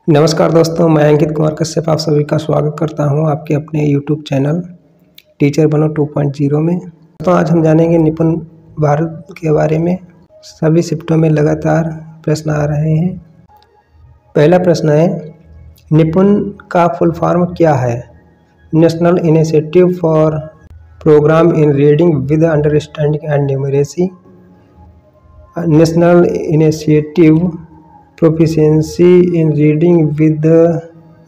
नमस्कार दोस्तों, मैं अंकित कुमार कश्यप आप सभी का स्वागत करता हूं आपके अपने YouTube चैनल टीचर बनो 2.0 में। तो आज हम जानेंगे निपुण भारत के बारे में। सभी शिफ्टों में लगातार प्रश्न आ रहे हैं। पहला प्रश्न है, निपुण का फुल फॉर्म क्या है? National initiative for programme in reading with understanding and numeracy, national initiative proficiency in reading with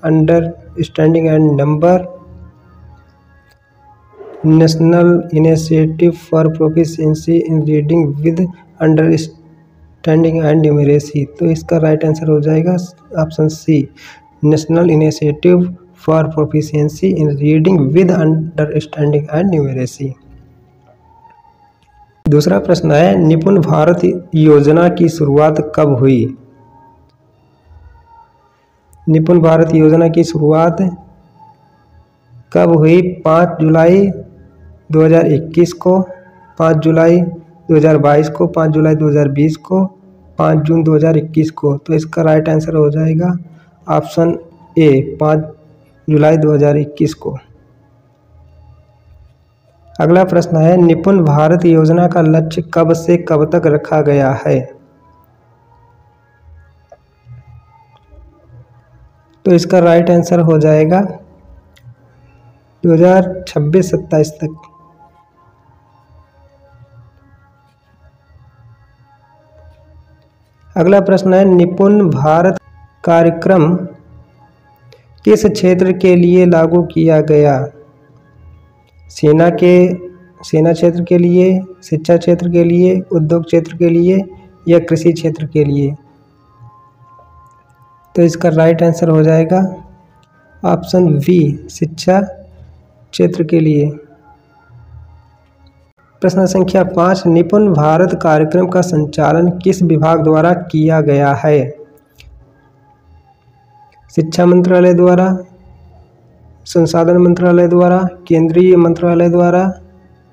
understanding and number, national initiative for proficiency in reading with understanding and numeracy। तो इसका right answer हो जाएगा option C, national initiative for proficiency in reading with understanding and numeracy. दूसरा प्रश्न है, निपुण भारत योजना की शुरुआत कब हुई? निपुण भारत योजना की शुरुआत कब हुई? 5 जुलाई 2021 को, 5 जुलाई 2022 को, 5 जुलाई 2020 को, 5 जून 2021 को। तो इसका राइट आंसर हो जाएगा ऑप्शन ए, 5 जुलाई 2021 को। अगला प्रश्न है, निपुण भारत योजना का लक्ष्य कब से कब तक रखा गया है? तो इसका राइट आंसर हो जाएगा 2026-27 तक। अगला प्रश्न है, निपुण भारत कार्यक्रम किस क्षेत्र के लिए लागू किया गया? सेना क्षेत्र के लिए, शिक्षा क्षेत्र के लिए, उद्योग क्षेत्र के लिए या कृषि क्षेत्र के लिए? तो इसका राइट आंसर हो जाएगा ऑप्शन बी, शिक्षा क्षेत्र के लिए। प्रश्न संख्या 5, निपुण भारत कार्यक्रम का संचालन किस विभाग द्वारा किया गया है? शिक्षा मंत्रालय द्वारा, संसाधन मंत्रालय द्वारा, केंद्रीय मंत्रालय द्वारा,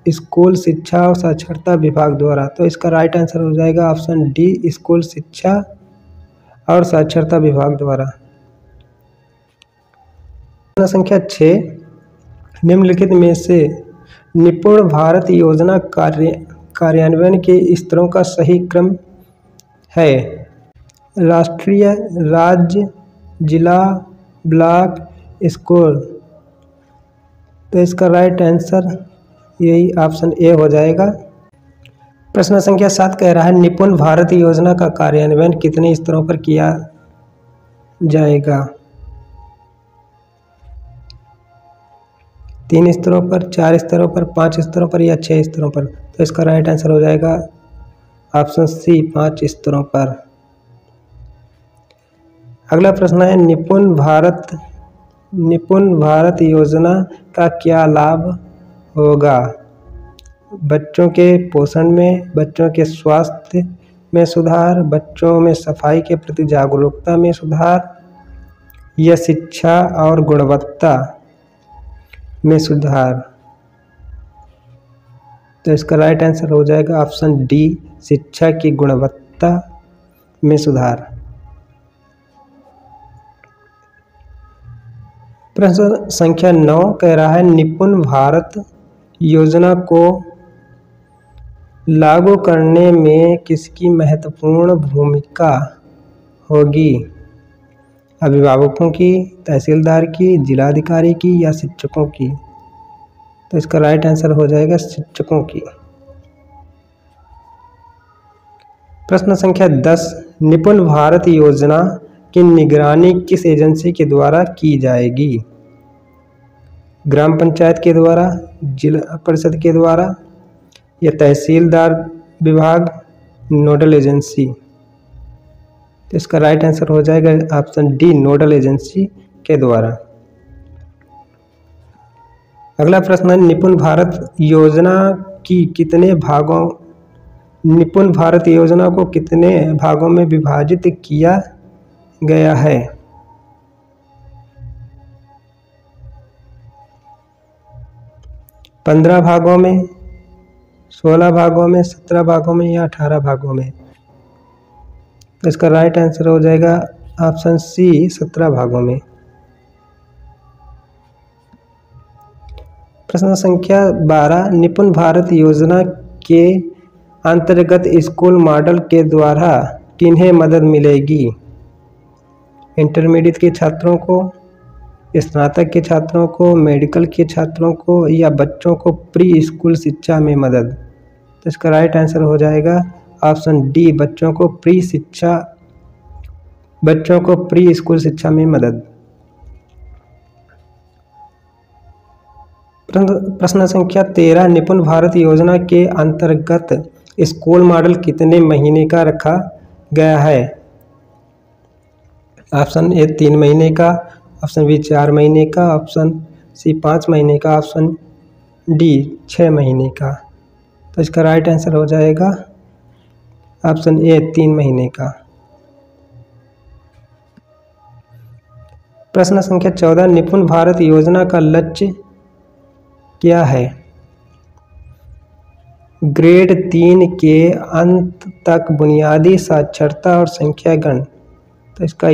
स्कूल शिक्षा और साक्षरता विभाग द्वारा। तो इसका राइट आंसर हो जाएगा ऑप्शन डी, स्कूल शिक्षा और साक्षरता विभाग द्वारा। प्रश्न संख्या 6, निम्नलिखित में से निपुण भारत योजना कार्यान्वयन के स्तरों का सही क्रम है? राष्ट्रीय, राज्य, जिला, ब्लॉक, स्कूल। तो इसका राइट आंसर यही ऑप्शन ए हो जाएगा। प्रश्न संख्या 7 कह रहा है, निपुण भारत योजना का कार्यान्वयन कितने स्तरों पर किया जाएगा? 3 स्तरों पर, 4 स्तरों पर, 5 स्तरों पर या 6 स्तरों पर? तो इसका राइट आंसर हो जाएगा ऑप्शन सी, 5 स्तरों पर। अगला प्रश्न है, निपुण भारत योजना का क्या लाभ होगा? बच्चों के पोषण में, बच्चों के स्वास्थ्य में सुधार, बच्चों में सफाई के प्रति जागरूकता में सुधार या शिक्षा और गुणवत्ता में सुधार? तो इसका राइट आंसर हो जाएगा ऑप्शन डी, शिक्षा की गुणवत्ता में सुधार। प्रश्न संख्या 9 कह रहा है, निपुण भारत योजना को लागू करने में किसकी महत्वपूर्ण भूमिका होगी? अभिभावकों की, तहसीलदार की, जिलाधिकारी की या शिक्षकों की? तो इसका राइट आंसर हो जाएगा शिक्षकों की। प्रश्न संख्या 10, निपुण भारत योजना की निगरानी किस एजेंसी के द्वारा की जाएगी? ग्राम पंचायत के द्वारा, जिला परिषद के द्वारा या तहसीलदार विभाग, नोडल एजेंसी? तो इसका राइट आंसर हो जाएगा ऑप्शन डी, नोडल एजेंसी के द्वारा। अगला प्रश्न है, निपुण भारत योजना को कितने भागों में विभाजित किया गया है? 15 भागों में, 16 भागों में, 17 भागों में या 18 भागों में? तो इसका राइट आंसर हो जाएगा ऑप्शन सी 17 भागों में। प्रश्न संख्या 12, निपुण भारत योजना के अंतर्गत स्कूल मॉडल के द्वारा किन्हें मदद मिलेगी? इंटरमीडिएट के छात्रों को, स्नातक के छात्रों को, मेडिकल के छात्रों को, या बच्चों को प्री स्कूल शिक्षा में मदद? तो इसका राइट आंसर हो जाएगा ऑप्शन डी, बच्चों को प्री स्कूल शिक्षा में मदद। प्रश्न संख्या 13, निपुण भारत योजना के अंतर्गत स्कूल मॉडल कितने महीने का रखा गया है? ऑप्शन ए 3 महीने का, ऑप्शन बी 4 महीने का, ऑप्शन सी 5 महीने का, ऑप्शन डी 6 महीने का। तो इसका राइट आंसर हो जाएगा ऑप्शन ए 3 महीने का। प्रश्न संख्या 14, निपुण भारत योजना का लक्ष्य क्या है? ग्रेड 3 के अंत तक बुनियादी साक्षरता और संख्या गण। तो इसका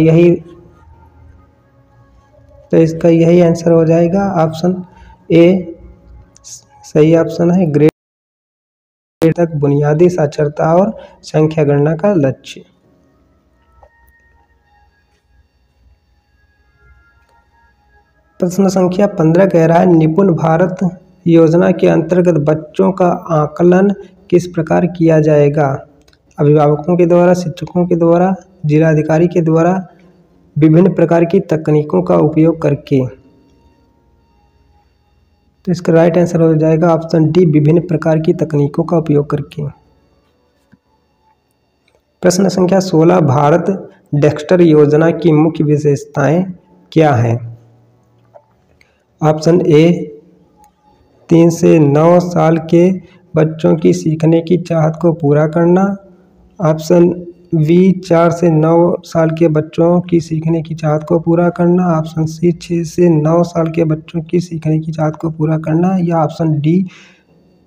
यही आंसर हो जाएगा ऑप्शन ए सही ऑप्शन है, ग्रेड तक बुनियादी साक्षरता और संख्या गणना का लक्ष्य। प्रश्न संख्या 15 कह रहा है, निपुण भारत योजना के अंतर्गत बच्चों का आकलन किस प्रकार किया जाएगा? अभिभावकों के द्वारा, शिक्षकों के द्वारा, जिलाधिकारी के द्वारा, विभिन्न प्रकार की तकनीकों का उपयोग करके। तो इसका राइट आंसर हो जाएगा ऑप्शन डी, विभिन्न प्रकार की तकनीकों का उपयोग करके। प्रश्न संख्या 16, भारत डेक्स्टर योजना की मुख्य विशेषताएं क्या हैं? ऑप्शन ए 3 से 9 साल के बच्चों की सीखने की चाहत को पूरा करना, ऑप्शन बी 4 से 9 साल के बच्चों की सीखने की चाहत को पूरा करना, ऑप्शन सी 6 से 9 साल के बच्चों की सीखने की चाहत को पूरा करना, या ऑप्शन डी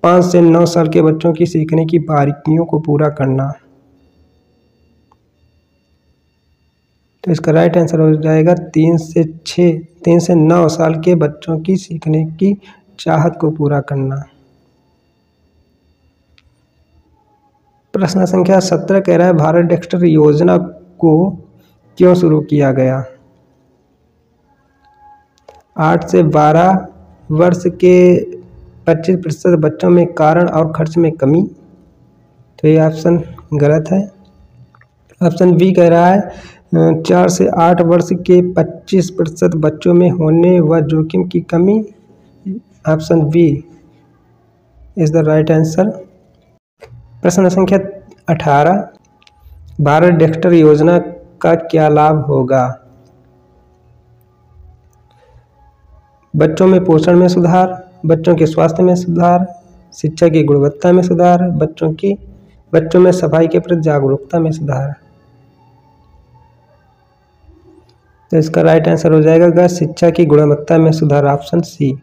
5 से 9 साल के बच्चों की सीखने की बारीकियों को पूरा करना। तो इसका राइट आंसर हो जाएगा 3 से 9 साल के बच्चों की सीखने की चाहत को पूरा करना। प्रश्न संख्या 17 कह रहा है, भारत डेक्स्टर योजना को क्यों शुरू किया गया? 8 से 12 वर्ष के 25% बच्चों में कारण और खर्च में कमी। तो ये ऑप्शन गलत है। ऑप्शन बी कह रहा है 4 से 8 वर्ष के 25% बच्चों में होने व जोखिम की कमी। Option B is the right answer. प्रश्न संख्या 18, भारत डेक्स्टर योजना का क्या लाभ होगा? बच्चों में पोषण में सुधार, बच्चों के स्वास्थ्य में सुधार, शिक्षा की गुणवत्ता में सुधार, बच्चों में सफाई के प्रति जागरूकता में सुधार। तो इसका राइट आंसर हो जाएगा शिक्षा की गुणवत्ता में सुधार, ऑप्शन सी।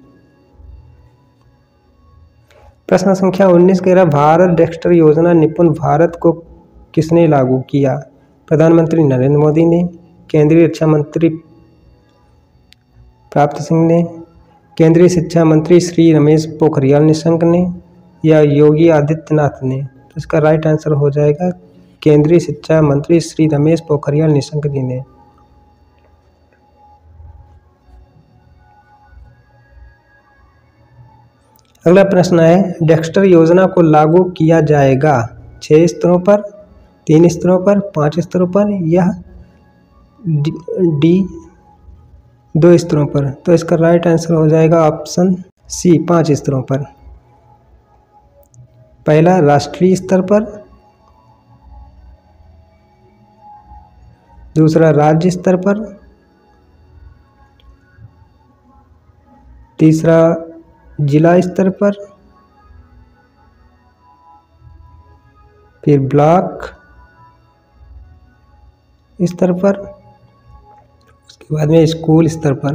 प्रश्न संख्या 19 कह रहा, भारत डेक्स्टर योजना निपुण भारत को किसने लागू किया? प्रधानमंत्री नरेंद्र मोदी ने, केंद्रीय रक्षा मंत्री प्राप्त सिंह ने, केंद्रीय शिक्षा मंत्री श्री रमेश पोखरियाल निशंक ने, या योगी आदित्यनाथ ने? तो इसका राइट आंसर हो जाएगा केंद्रीय शिक्षा मंत्री श्री रमेश पोखरियाल निशंक जी ने। अगला प्रश्न है, डेक्स्टर योजना को लागू किया जाएगा 6 स्तरों पर, 3 स्तरों पर, 5 स्तरों पर, या डी 2 स्तरों पर? तो इसका राइट आंसर हो जाएगा ऑप्शन सी 5 स्तरों पर। पहला राष्ट्रीय स्तर पर, दूसरा राज्य स्तर पर, तीसरा जिला स्तर पर, फिर ब्लॉक स्तर पर, उसके बाद में स्कूल स्तर पर।